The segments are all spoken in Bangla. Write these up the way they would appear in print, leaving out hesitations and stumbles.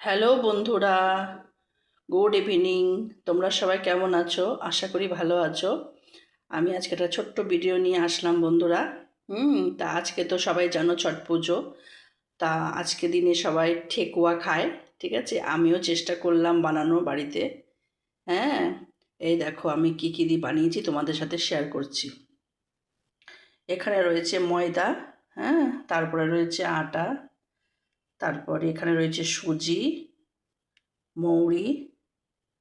হ্যালো বন্ধুরা, গুড ইভিনিং। তোমরা সবাই কেমন আছো? আশা করি ভালো আছো। আমি আজকে একটা ছোট্ট ভিডিও নিয়ে আসলাম বন্ধুরা। তা আজকে তো সবাই জানো ছট পুজো। তা আজকে দিনে সবাই ঠেকুয়া খায়। ঠিক আছে, আমিও চেষ্টা করলাম বানানো বাড়িতে। হ্যাঁ, এই দেখো আমি কি কি দিয়ে বানিয়েছি তোমাদের সাথে শেয়ার করছি। এখানে রয়েছে ময়দা, হ্যাঁ, তারপরে রয়েছে আটা, তারপরে এখানে রয়েছে সুজি, মৌরি,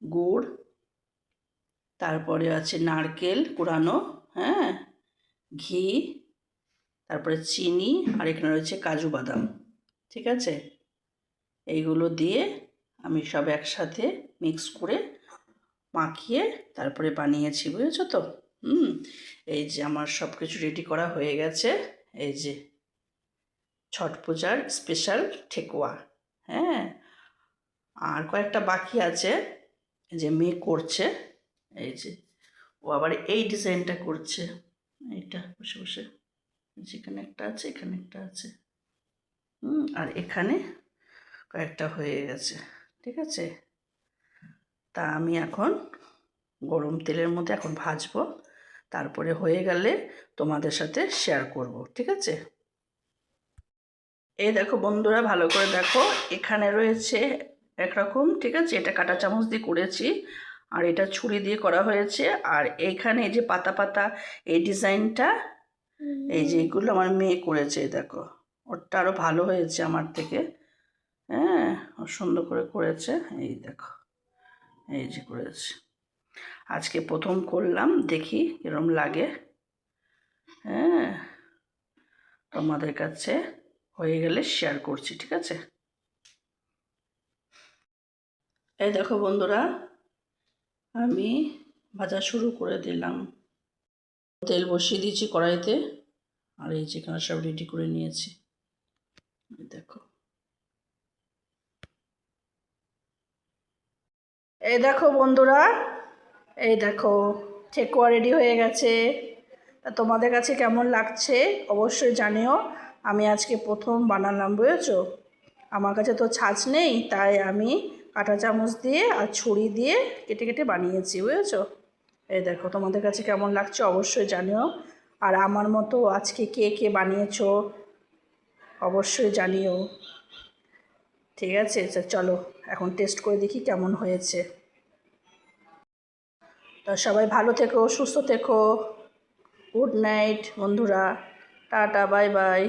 গুড়, তারপরে আছে নারকেল কুড়ানো, হ্যাঁ, ঘি, তারপরে চিনি, আর এখানে রয়েছে কাজু বাদাম। ঠিক আছে, এইগুলো দিয়ে আমি সব একসাথে মিক্স করে মাখিয়ে তারপরে বানিয়েছি, বুঝেছো তো? এই যে আমার সব কিছু রেডি করা হয়ে গেছে। এই যে ছট পূজার স্পেশাল ঠেকুয়া। হ্যাঁ, আর কয়েকটা বাকি আছে, যে মেয়ে করছে। এই যে ও আবার এই ডিজাইনটা করছে, এইটা বসে বসে। যেখানে একটা আছে, এখানে একটা আছে, আর এখানে কয়েকটা হয়ে গেছে। ঠিক আছে, তা আমি এখন গরম তেলের মধ্যে এখন ভাজবো, তারপরে হয়ে গেলে তোমাদের সাথে শেয়ার করব। ঠিক আছে, এই দেখো বন্ধুরা, ভালো করে দেখো, এখানে রয়েছে একরকম। ঠিক আছে, এটা কাঁটা চামচ দিয়ে করেছি, আর এটা ছুরি দিয়ে করা হয়েছে। আর এইখানে এই যে পাতা পাতা এই ডিজাইনটা, এই যে এগুলো আমার মেয়ে করেছে। দেখো, ওরটা আরও ভালো হয়েছে আমার থেকে। হ্যাঁ, ও সুন্দর করে করেছে। এই দেখো, এই যে করেছে। আজকে প্রথম করলাম, দেখি এরম লাগে। হ্যাঁ, তোমাদের কাছে হয়ে গেলে শেয়ার করছি। ঠিক আছে, এই দেখো বন্ধুরা, আমি ভাজা শুরু করে দিলাম। তেল বসিয়ে দিয়েছি কড়াইতে, আর এই যেখানে সব রেডি করে নিয়েছি। দেখো, এই দেখো বন্ধুরা, এই দেখো ঠেকুয়া রেডি হয়ে গেছে। তা তোমাদের কাছে কেমন লাগছে অবশ্যই জানিও। আমি আজকে প্রথম বানালাম, বুঝেছো? আমার কাছে তো ছাঁচ নেই, তাই আমি কাঁটা চামচ দিয়ে আর ছুরি দিয়ে কেটে কেটে বানিয়েছি, বুঝেছো? এই দেখো, তোমাদের কাছে কেমন লাগছে অবশ্যই জানিও। আর আমার মতো আজকে কে কে বানিয়েছো অবশ্যই জানিও। ঠিক আছে, চলো এখন টেস্ট করে দেখি কেমন হয়েছে। তা সবাই ভালো থেকো, সুস্থ থেকো। গুড নাইট বন্ধুরা, টাটা, বাই বাই।